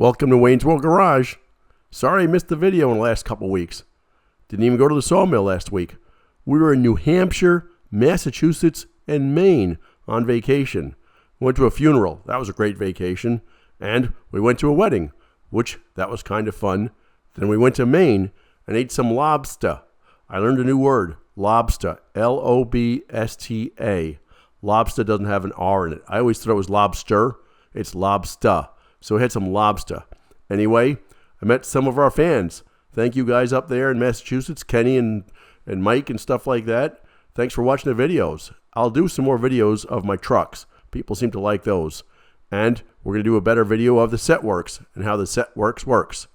Welcome to Wayne's World Garage. Sorry I missed the video in the last couple weeks. Didn't even go to the sawmill last week. We were in New Hampshire, Massachusetts, and Maine on vacation. Went to a funeral. That was a great vacation. And we went to a wedding, which that was kind of fun. Then we went to Maine and ate some lobster. I learned a new word, lobster, L-O-B-S-T-A. Lobster doesn't have an R in it. I always thought it was lobster. It's lobster. So we had some lobster. Anyway, I met some of our fans. Thank you guys up there in Massachusetts, Kenny and Mike and stuff like that. Thanks for watching the videos. I'll do some more videos of my trucks. People seem to like those. And we're going to do a better video of the set works and how the set works.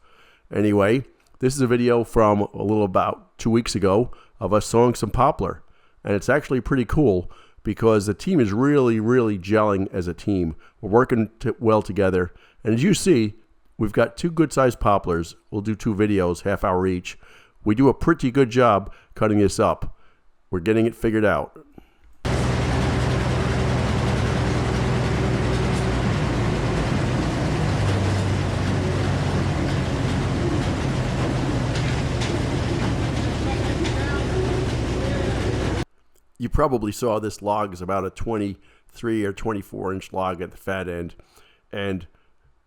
Anyway, this is a video from a little about 2 weeks ago of us sawing some poplar. And it's actually pretty cool because the team is really gelling as a team. We're working well together. And as you see, we've got two good-sized poplars. We'll do 2 videos, half hour each. We do a pretty good job cutting this up. We're getting it figured out. You probably saw this log is about a 23 or 24 inch log at the fat end, and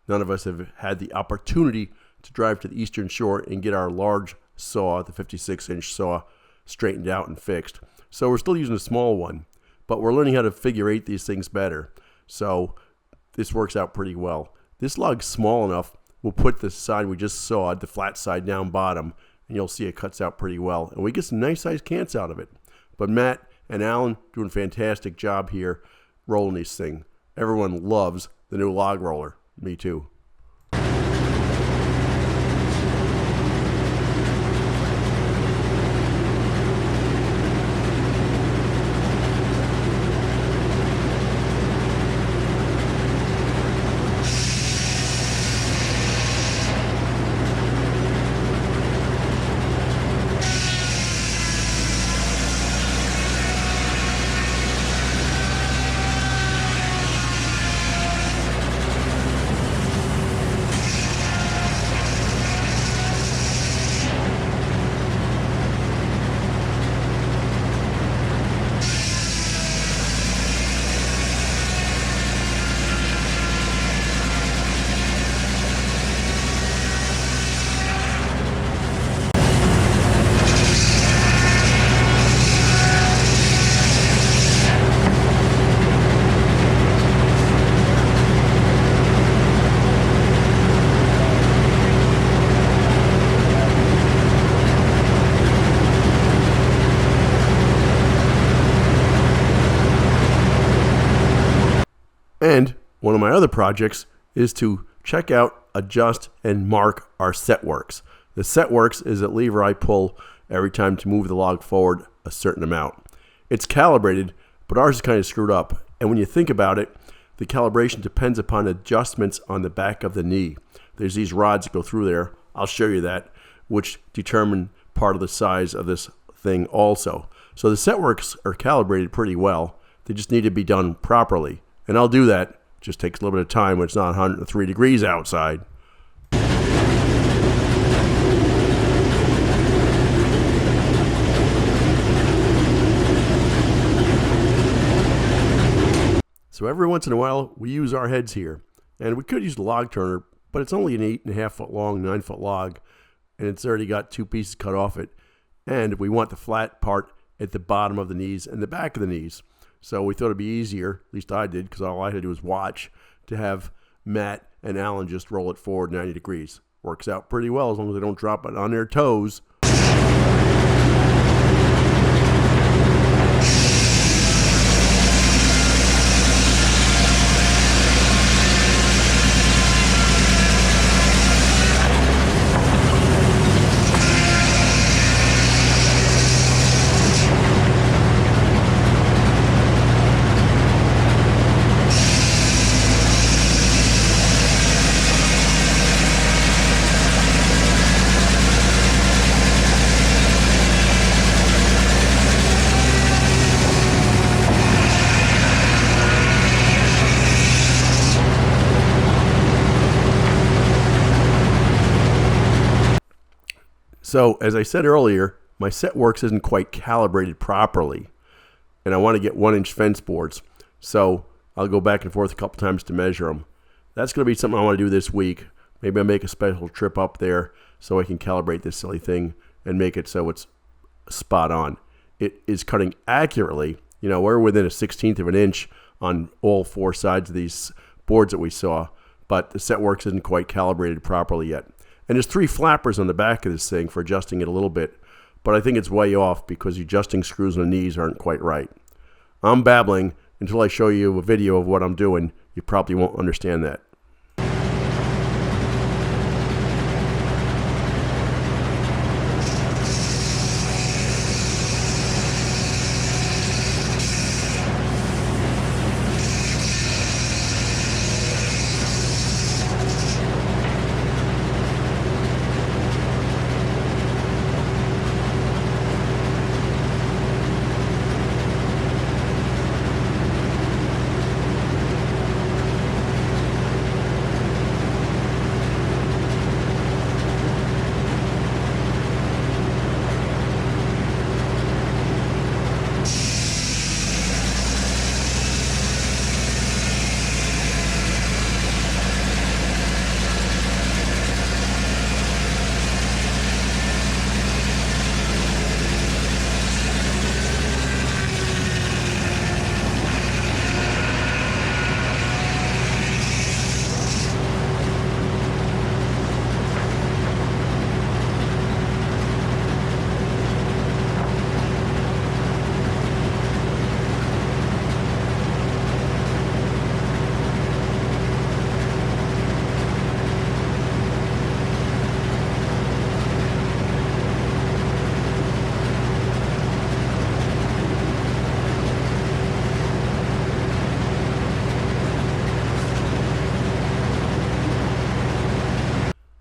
none of us have had the opportunity to drive to the Eastern Shore and get our large saw, the 56-inch saw, straightened out and fixed. So we're still using a small one, but we're learning how to figure eight these things better. So this works out pretty well. This log's small enough, we'll put the side we just sawed, the flat side down bottom, and you'll see it cuts out pretty well. And we get some nice sized cants out of it. But Matt and Alan doing a fantastic job here rolling this thing. Everyone loves the new log roller. Me too. And one of my other projects is to check out, adjust, and mark our set works. The set works is a lever I pull every time to move the log forward a certain amount. It's calibrated, but ours is kind of screwed up. And when you think about it, the calibration depends upon adjustments on the back of the knee. There's these rods that go through there. I'll show you that, which determine part of the size of this thing also. So the set works are calibrated pretty well. They just need to be done properly. And I'll do that. Just takes a little bit of time when it's not 103 degrees outside. So every once in a while, we use our heads here. And we could use the log turner, but it's only an 8.5 foot long, 9 foot log. And it's already got 2 pieces cut off it. And we want the flat part at the bottom of the knees and the back of the knees. So we thought it'd be easier, at least I did, because all I had to do was watch, to have Matt and Alan just roll it forward 90 degrees. Works out pretty well as long as they don't drop it on their toes. So, as I said earlier, my set works isn't quite calibrated properly, and I want to get 1-inch fence boards. So, I'll go back and forth a couple times to measure them. That's going to be something I want to do this week. Maybe I'll make a special trip up there so I can calibrate this silly thing and make it so it's spot on. It is cutting accurately. You know, we're within a 1/16 of an inch on all 4 sides of these boards that we saw, but the set works isn't quite calibrated properly yet. And there's 3 flappers on the back of this thing for adjusting it a little bit, but I think it's way off because the adjusting screws on the knees aren't quite right. I'm babbling. Until I show you a video of what I'm doing, you probably won't understand that.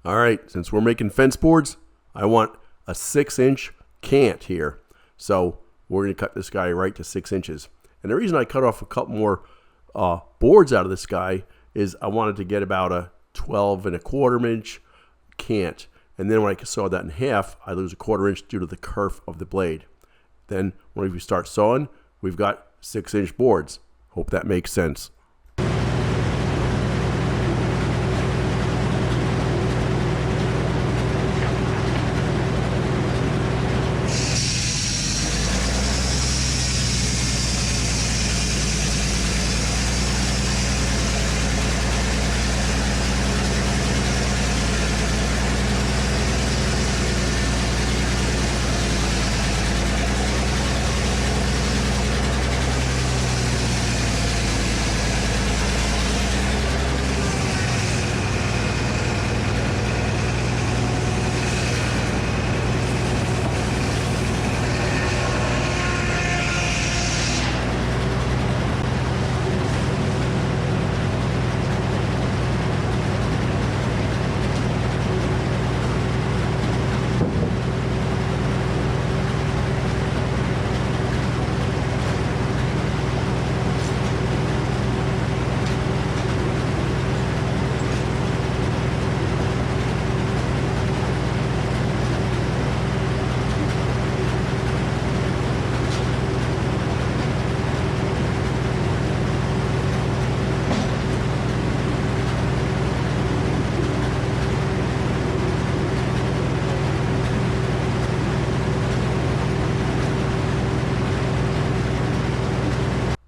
All right, since we're making fence boards, I want a 6-inch cant here. So we're going to cut this guy right to 6 inches. And the reason I cut off a couple more boards out of this guy is I wanted to get about a 12¼ inch cant. And then when I saw that in half, I lose a 1/4 inch due to the kerf of the blade. Then when we start sawing, we've got 6-inch boards. Hope that makes sense.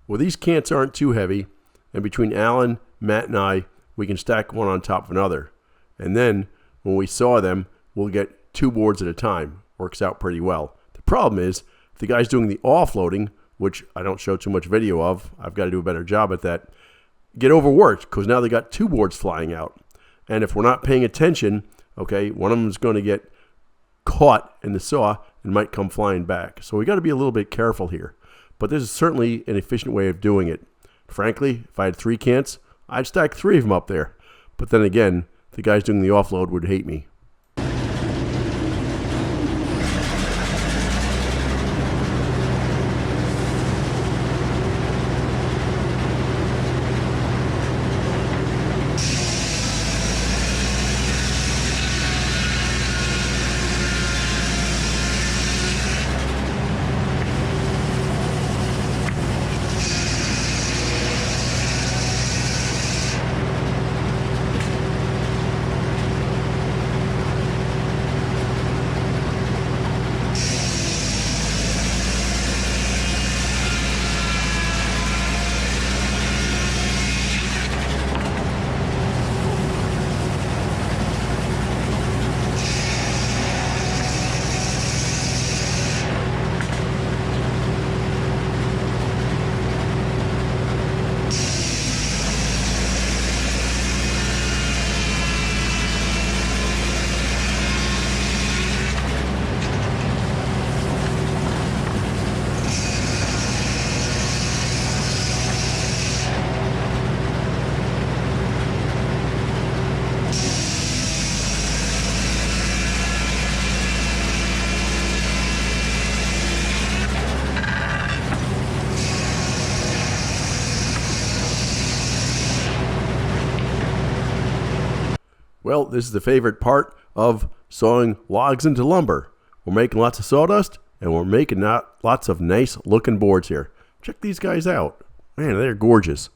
Well, these cants aren't too heavy, and between Alan, Matt, and I, we can stack one on top of another. And then, when we saw them, we'll get 2 boards at a time. Works out pretty well. The problem is, if the guy's doing the offloading, which I don't show too much video of, I've got to do a better job at that, get overworked, because now they got 2 boards flying out. And if we're not paying attention, okay, one of them is going to get caught in the saw and might come flying back. So we got to be a little bit careful here. But this is certainly an efficient way of doing it. Frankly, if I had 3 cants, I'd stack 3 of them up there. But then again, the guys doing the offload would hate me. Well, this is the favorite part of sawing logs into lumber. We're making lots of sawdust, and we're making lots of nice looking boards here. Check these guys out. Man, they're gorgeous.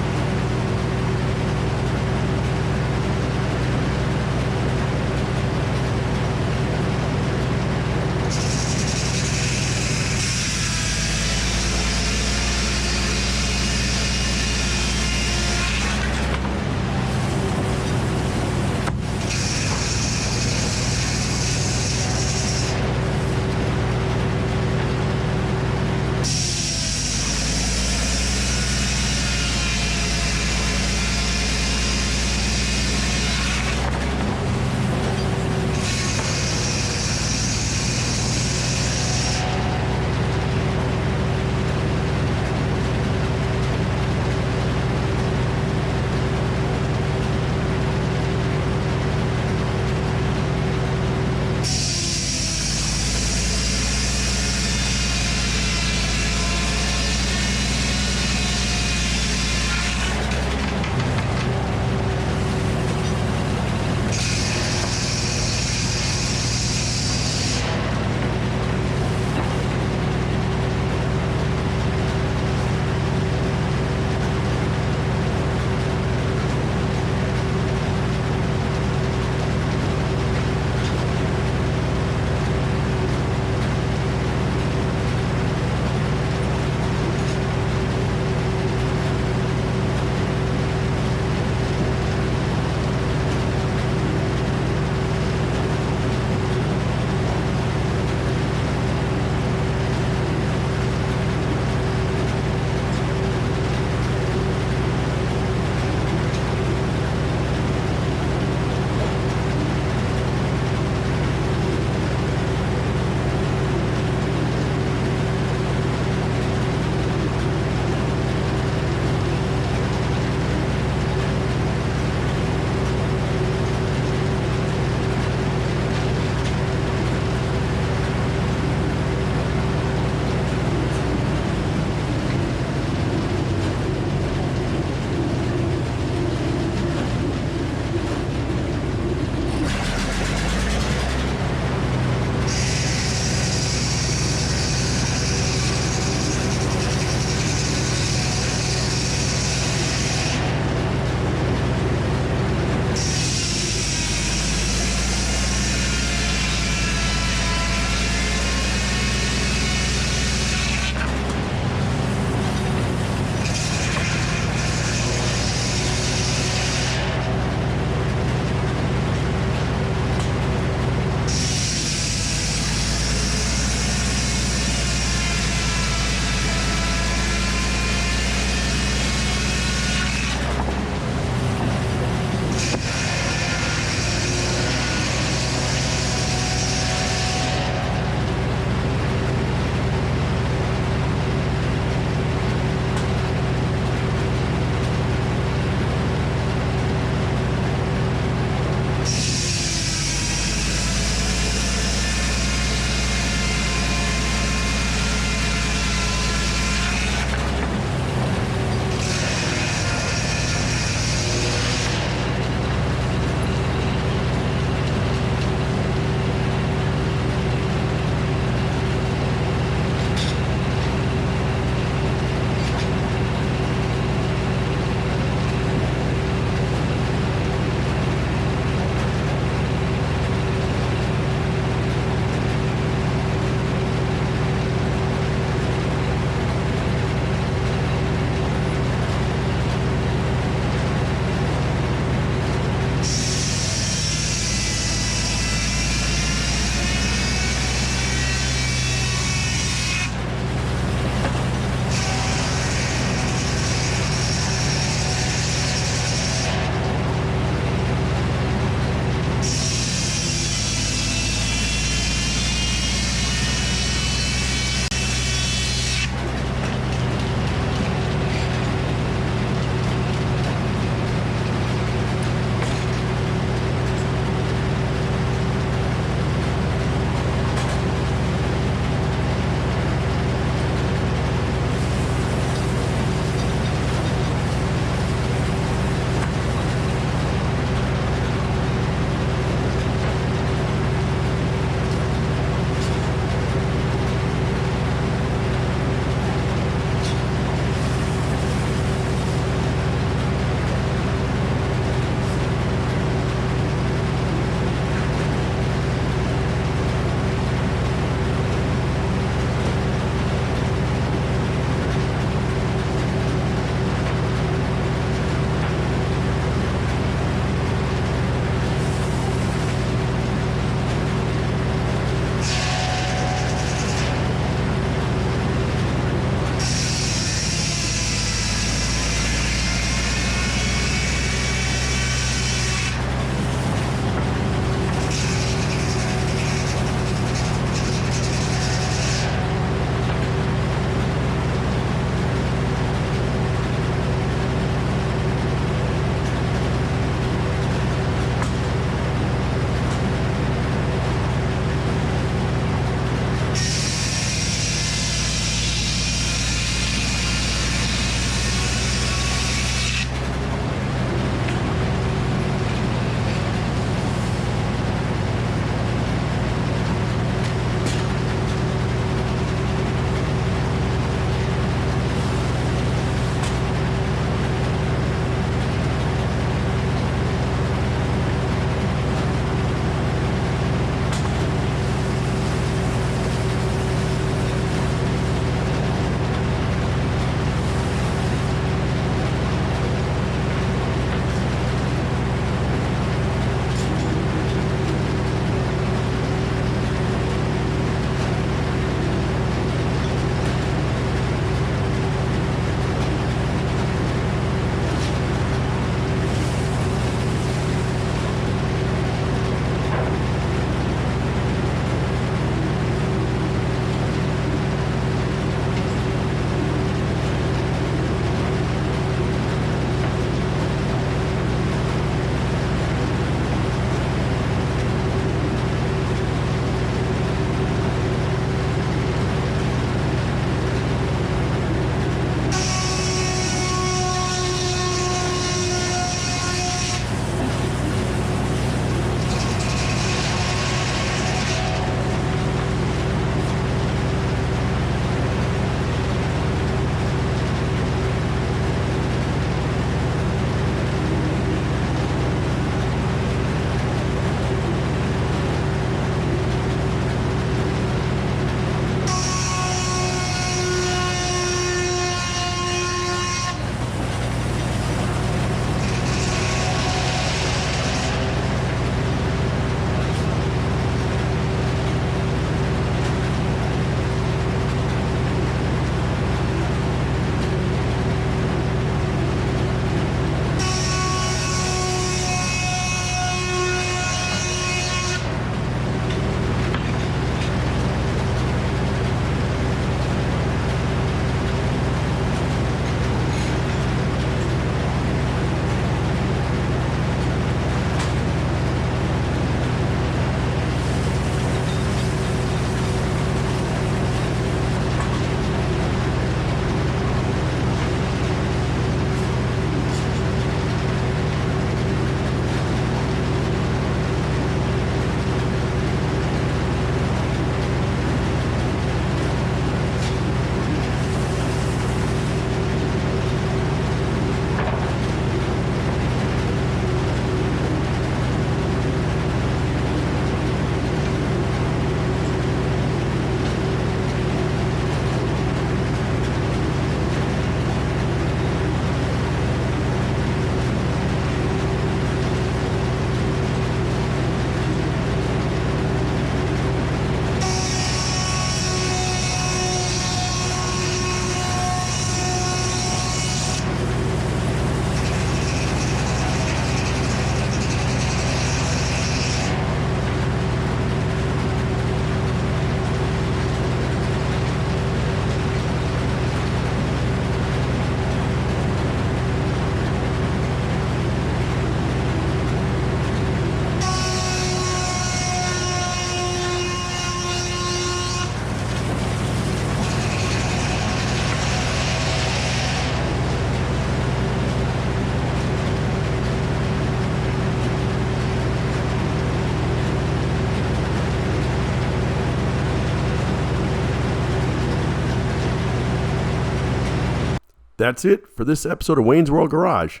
That's it for this episode of Wayne's World Garage.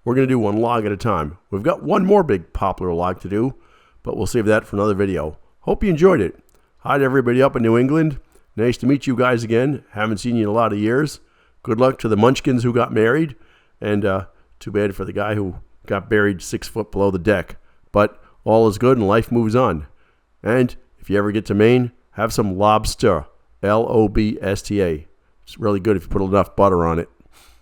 We're going to do one log at a time. We've got one more big poplar log to do, but we'll save that for another video. Hope you enjoyed it. Hi to everybody up in New England. Nice to meet you guys again. Haven't seen you in a lot of years. Good luck to the Munchkins who got married, and too bad for the guy who got buried 6 foot below the deck. But all is good and life moves on. And if you ever get to Maine, have some lobster. Lobsta. It's really good if you put enough butter on it.